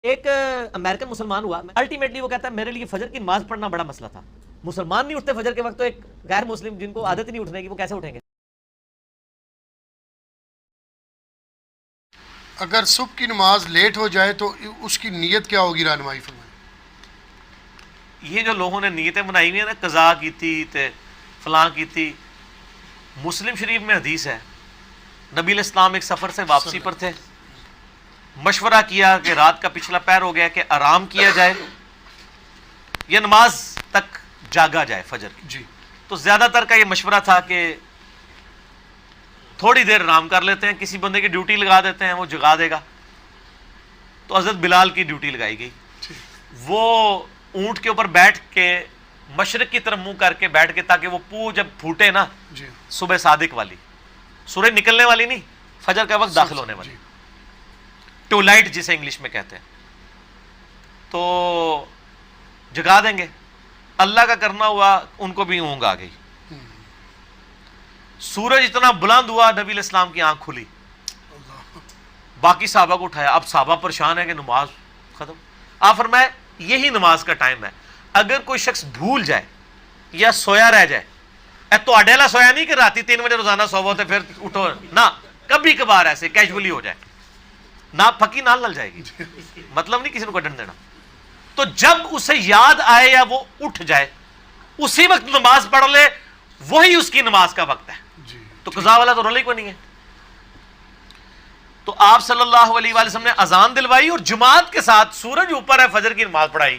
ایک امریکن مسلمان ہوا، الٹیمیٹلی وہ کہتا ہے میرے لیے فجر کی نماز پڑھنا بڑا مسئلہ تھا. مسلمان نہیں اٹھتے فجر کے وقت، تو ایک غیر مسلم جن کو عادت نہیں اٹھنے کی وہ کیسے اٹھیں گے؟ اگر صبح کی نماز لیٹ ہو جائے تو اس کی نیت کیا ہوگی، رہنمائی فرمائیں. یہ جو لوگوں نے نیتیں بنائی ہوئی ہیں نا، قضا کی تھی تے فلاں کی تھی، مسلم شریف میں حدیث ہے نبی علیہ السلام ایک سفر سے واپسی پر تھے، مشورہ کیا کہ رات کا پچھلا پہر ہو گیا کہ آرام کیا جائے یا نماز تک جاگا جائے فجر کی. جی تو زیادہ تر کا یہ مشورہ تھا کہ تھوڑی دیر آرام کر لیتے ہیں، کسی بندے کی ڈیوٹی لگا دیتے ہیں، وہ جگا دے گا. تو حضرت بلال کی ڈیوٹی لگائی گئی. وہ اونٹ کے اوپر بیٹھ کے مشرق کی طرف منہ کر کے بیٹھ کے، تاکہ وہ پو جب پھوٹے نا صبح صادق والی، سورج نکلنے والی نہیں، فجر کا وقت داخل ہونے والی، ٹو لائٹ جسے انگلش میں کہتے ہیں، تو جگا دیں گے. اللہ کا کرنا ہوا ان کو بھی اونگ آ گئی. سورج اتنا بلند ہوا، نبی علیہ السلام کی آنکھ کھلی، باقی صحابہ کو اٹھایا. اب صحابہ پریشان ہے کہ نماز ختم. آپ فرمائے یہی نماز کا ٹائم ہے. اگر کوئی شخص بھول جائے یا سویا رہ جائے، تو اڈیلا سویا نہیں کہ راتی 3 بجے روزانہ سوو تو پھر اٹھو نہ، کبھی کبھار ایسے کیجولی ہو جائے، نہ پھکی نال نل جائے گی، مطلب نہیں کسی کو کڈن دینا. تو جب اسے یاد آئے یا وہ اٹھ جائے اسی وقت نماز پڑھ لے، وہی اس کی نماز کا وقت ہے. تو قضا والا تو رولا ہی کوئی نہیں ہے. تو آپ صلی اللہ علیہ وآلہ وسلم نے اذان دلوائی اور جماعت کے ساتھ سورج اوپر ہے فجر کی نماز پڑھائی.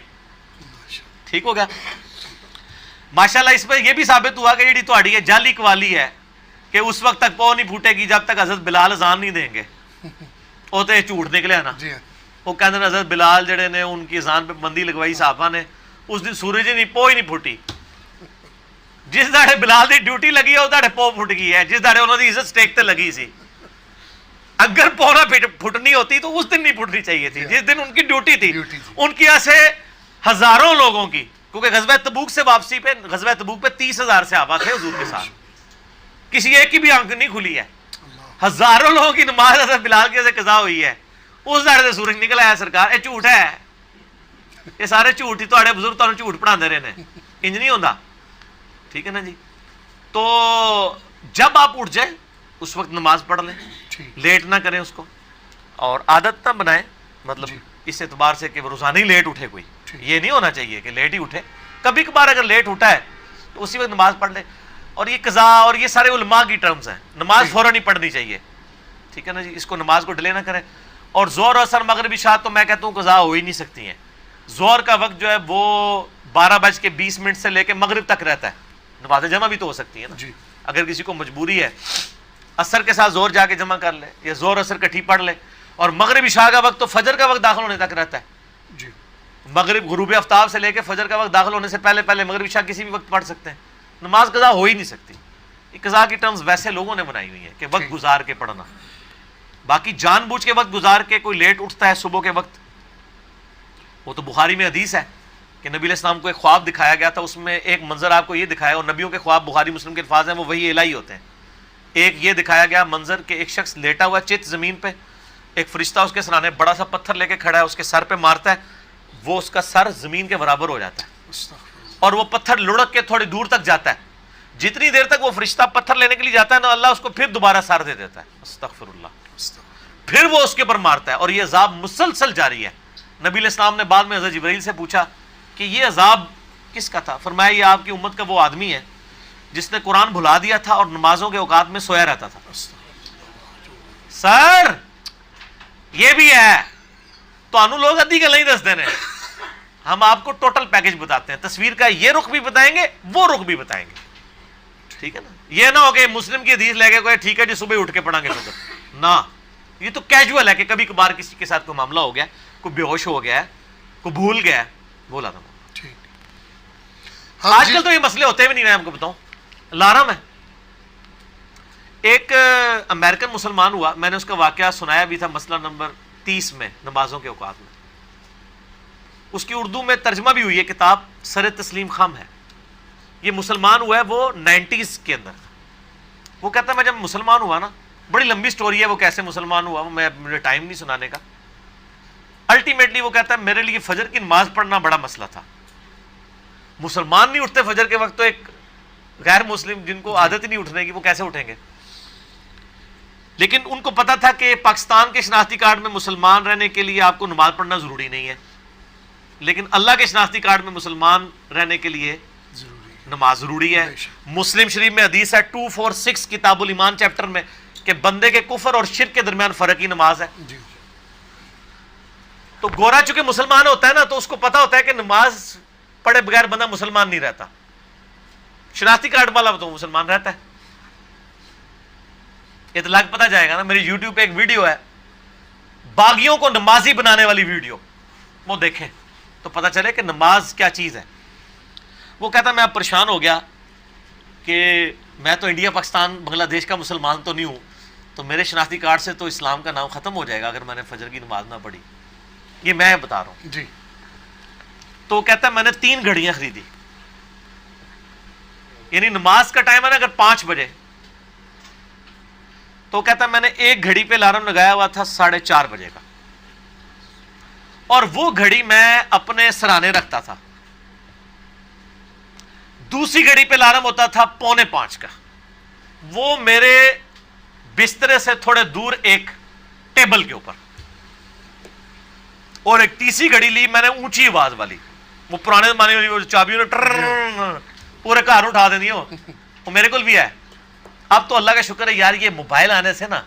ٹھیک ہو گیا. ماشاءاللہ اس پہ یہ بھی ثابت ہوا کہ جیڑی تہاڈی یہ جعلی قوالی ہے کہ اس وقت تک پو نہیں پھوٹے گی جب تک حضرت بلال اذان نہیں دیں گے، وہ تو جھوٹ نکلے نا. وہ کہتے ہیں حضرت بلال جڑے نے ان کی اذان پہ بندی لگوائی صحابہ نے، اس دن سورج ہی نہیں، پو ہی نہیں پھوٹی. جس داڑے بلال دی ڈیوٹی لگی ہے اس داڑے پو پھٹ گئی ہے، جس داڑے انہوں نے عزت سٹیک تے لگی سی. اگر پو نہ پھٹنی ہوتی تو اس دن نہیں پھٹنی چاہیے تھی، جس دن ان کی ڈیوٹی تھی. ان کی ایسے ہزاروں لوگوں کی، کیونکہ غزوہ تبوک سے واپسی پہ، غزوہ تبوک پہ 30,000 صحابہ تھے حضور کے ساتھ، کسی ایک کی بھی آنکھ نہیں کھلی ہے. ہزاروں لوگوں کی نماز حضرت بلال کے سے قضا ہوئی ہے. اس داڑے سے سورج نکل آیا. سرکار یہ جھوٹ ہے، یہ سارے جھوٹ ہی، تہاڈے بزرگ تمہیں جھوٹ پڑھا رہے ہیں، انج نہیں ہوتا. ٹھیک ہے نا جی. تو جب آپ اٹھ جائیں اس وقت نماز پڑھ لیں، لیٹ نہ کریں اس کو، اور عادت نہ بنائیں، مطلب اس اعتبار سے کہ روزانہ ہی لیٹ اٹھے کوئی، یہ نہیں ہونا چاہیے کہ لیٹ ہی اٹھے. کبھی کبھار اگر لیٹ اٹھا ہے تو اسی وقت نماز پڑھ لے. اور یہ قضا اور یہ سارے علماء کی ٹرمز ہیں، نماز فوراً ہی پڑھنی چاہیے. ٹھیک ہے نا جی. اس کو نماز کو ڈیلے نہ کریں. اور زہر اثر مغرب عشاء تو میں کہتا ہوں قضا ہو ہی نہیں سکتی ہیں. زہر کا وقت جو ہے وہ 12:20 سے لے کے مغرب تک رہتا ہے. نماز جمع بھی تو ہو سکتی ہے نا اگر کسی کو مجبوری ہے. اثر کے ساتھ زہر جا کے جمع کر لے یا زہر اثر کٹھی پڑھ لے. اور مغرب عشاء کا وقت تو فجر کا وقت داخل ہونے تک رہتا ہے. مغرب غروب آفتاب سے لے کے فجر کا وقت داخل ہونے سے پہلے پہلے مغرب عشاء کسی بھی وقت پڑھ سکتے ہیں. نماز قضا ہو ہی نہیں سکتی. یہ قضا کی ٹرمز ویسے لوگوں نے بنائی ہوئی ہیں کہ وقت گزار کے پڑھنا. باقی جان بوجھ کے وقت گزار کے کوئی لیٹ اٹھتا ہے صبح کے وقت، وہ تو بخاری میں حدیث ہے کہ نبی علیہ السلام کو ایک خواب دکھایا گیا تھا. اس میں ایک منظر آپ کو یہ دکھایا، اور نبیوں کے خواب بخاری مسلم کے الفاظ ہیں وہ وہی الہی ہوتے ہیں. ایک یہ دکھایا گیا منظر کہ ایک شخص لیٹا ہوا چت زمین پہ، ایک فرشتہ اس کے سرانے بڑا سا پتھر لے کے کھڑا ہے، اس کے سر پہ مارتا ہے، وہ اس کا سر زمین کے برابر ہو جاتا ہے اور وہ پتھر لڑک کے تھوڑی دور تک جاتا ہے. جتنی دیر تک وہ فرشتہ پتھر لینے کے لیے جاتا ہے نا، اللہ اس کو پھر دوبارہ سر دے دیتا ہے. استغفر اللہ. پھر وہ اس کے اوپر مارتا ہے اور یہ عذاب مسلسل جاری ہے. نبی علیہ السلام نے بعد میں حضرت جبرائیل سے پوچھا کہ یہ عذاب کس کا تھا؟ فرمایا یہ آپ کی امت کا وہ آدمی ہے جس نے قرآن بھلا دیا تھا اور نمازوں کے اوقات میں سویا رہتا تھا. سر یہ بھی ہے تو لوگ ادھی گل نہیں دستے ہیں، ہم آپ کو ٹوٹل پیکج بتاتے ہیں. تصویر کا یہ رخ بھی بتائیں گے، وہ رخ بھی بتائیں گے. ٹھیک ہے نا. یہ نہ ہو کہ مسلم کی حدیث لے کے کوئی ٹھیک ہے جی صبح اٹھ کے پڑھیں گے نہ. یہ تو کیجول ہے کہ کبھی کبھار کسی کے ساتھ کوئی معاملہ ہو گیا، کوئی بے ہوش ہو گیا ہے، کوئی بھول گیا ہے، بولا تھا. آج کل تو یہ مسئلے ہوتے بھی نہیں، میں آپ کو بتاؤں لارم ہے. ایک امریکن مسلمان ہوا، میں نے اس کا واقعہ سنایا بھی تھا مسئلہ نمبر 30 میں، نمازوں کے اوقات میں. اس کی اردو میں ترجمہ بھی ہوئی ہے کتاب، سر تسلیم خم ہے. یہ مسلمان ہوا ہے وہ 90s کے اندر. وہ کہتا ہے میں جب مسلمان ہوا نا، بڑی لمبی سٹوری ہے وہ کیسے مسلمان ہوا، مجھے ٹائم نہیں سنانے کا. الٹیمیٹلی وہ کہتا ہے میرے لیے فجر کی نماز پڑھنا بڑا مسئلہ تھا. مسلمان نہیں اٹھتے فجر کے وقت, تو ایک غیر مسلم جن کو عادت ہی نہیں اٹھنے کی وہ کیسے اٹھیں گے؟ لیکن ان کو پتا تھا کہ پاکستان کے شناختی کارڈ میں مسلمان رہنے کے لیے آپ کو نماز پڑھنا ضروری نہیں ہے, لیکن اللہ کے شناختی کارڈ میں مسلمان رہنے کے لیے نماز ضروری ہے. مسلم شریف میں حدیث ہے 246 کتاب الایمان چیپٹر میں کہ بندے کے کفر اور شرک کے درمیان فرق ہی نماز ہے. تو گورا چونکہ مسلمان ہوتا ہے نا, تو اس کو پتا ہوتا ہے کہ نماز پڑھے بغیر بندہ مسلمان نہیں رہتا. شناختی کارڈ والا تو مسلمان رہتا ہے. اطلاق پتا جائے گا نا, میری یوٹیوب پہ ایک ویڈیو ہے باغیوں کو نمازی بنانے والی ویڈیو, وہ دیکھیں تو پتا چلے کہ نماز کیا چیز ہے. وہ کہتا میں اب پریشان ہو گیا کہ میں تو انڈیا پاکستان بنگلہ دیش کا مسلمان تو نہیں ہوں, تو میرے شناختی کارڈ سے تو اسلام کا نام ختم ہو جائے گا اگر میں نے فجر کی نماز نہ پڑھی. یہ میں بتا رہا ہوں. جی. تو کہتا ہے میں نے 3 گھڑیاں خریدی, یعنی نماز کا ٹائم ہے نا اگر 5 بجے, تو کہتا ہے میں نے ایک گھڑی پہ الارم لگایا ہوا تھا 4:30 بجے کا, اور وہ گھڑی میں اپنے سرانے رکھتا تھا. دوسری گھڑی پہ الارم ہوتا تھا 4:45 کا, وہ میرے بسترے سے تھوڑے دور ایک ٹیبل کے اوپر. اور ایک تیسری گھڑی لی میں نے اونچی آواز والی, وہ پرانے زمانے والی, وہ چابیوں نے پورے گھر اٹھا دینی ہو, وہ میرے کو بھی ہے. اب تو اللہ کا شکر ہے یار, یہ موبائل آنے سے نا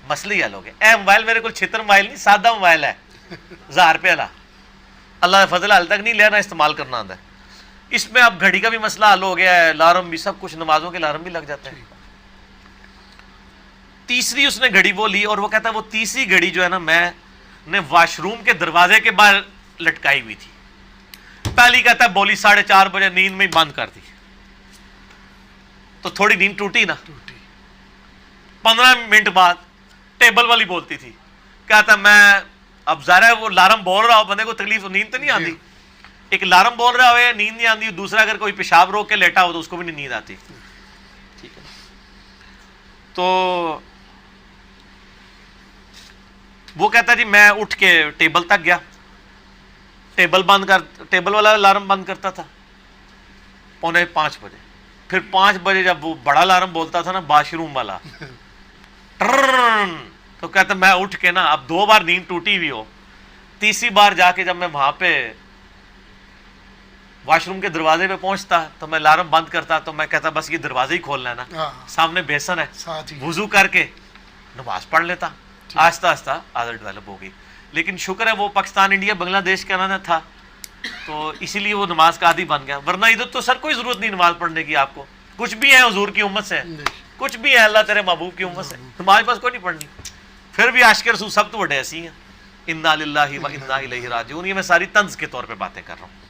مسئلے ہی حل ہو گئے. اے موبائل میرے کو چھتر موبائل نہیں, سادہ موبائل ہے 1000 روپے والا, اللہ کا فضل حال تک نہیں لینا, استعمال کرنا آتا ہے. اس میں اب گھڑی کا بھی مسئلہ حل ہو گیا ہے, الارم بھی, سب کچھ, نمازوں کے الارم بھی لگ جاتے ہیں. تیسری اس نے گھڑی وہ لی, اور وہ کہتا ہے وہ تیسری گھڑی جو ہے نا میں نے واش روم کے دروازے کے باہر لٹکائی ہوئی تھی. پہلی کہتا ہے بولی 4:30 بجے, نیند میں ہی بند کر دی, تو تھوڑی نیند ٹوٹی نا. 15 منٹ بعد ٹیبل والی بولتی تھی, کہتا میں اب ظاہر ہے وہ الارم بول رہا ہو, بندے کو تکلیف, نیند تو نہیں آتی. ایک الارم بول رہا ہو نیند نہیں آتی, دوسرا اگر کوئی پیشاب روک کے لیٹا ہو تو اس کو بھی نہیں نیند آتی. ٹھیک ہے, تو وہ کہتا جی میں اٹھ کے ٹیبل تک گیا, ٹیبل والا الارم بند کرتا تھا 4:45 بجے. پھر 5 بجے جب وہ بڑا الارم بولتا تھا نا واش روم والا, تو کہتا میں اٹھ کے نا, اب 2 بار نیند ٹوٹی ہوئی ہو, تیسری بار جا کے جب میں وہاں پہ واش روم کے دروازے پہ پہنچتا تو میں الارم بند کرتا, تو میں کہتا بس یہ دروازے ہی کھولنا ہے نا, سامنے بیسن ہے, وضو کر کے نماز پڑھ لیتا. آہستہ آہستہ عادت ڈیولپ ہو گئی. لیکن شکر ہے وہ پاکستان انڈیا بنگلہ دیش کا نا تھا, تو اسی لیے وہ نماز کا عادی بن گیا. ورنہ ادھر تو سر کوئی ضرورت نہیں نماز پڑھنے کی, آپ کو کچھ بھی ہے حضور کی امت سے, کچھ بھی ہے اللہ تیرے محبوب کی امت سے, تمہارے پاس کوئی نہیں پڑھنی. پھر بھی عاشق رسول سب تو بڑے ایسی ہیں. انا للہ و انا الیہ راجعون. یہ میں ساری طنز کے طور پہ باتیں کر رہا ہوں.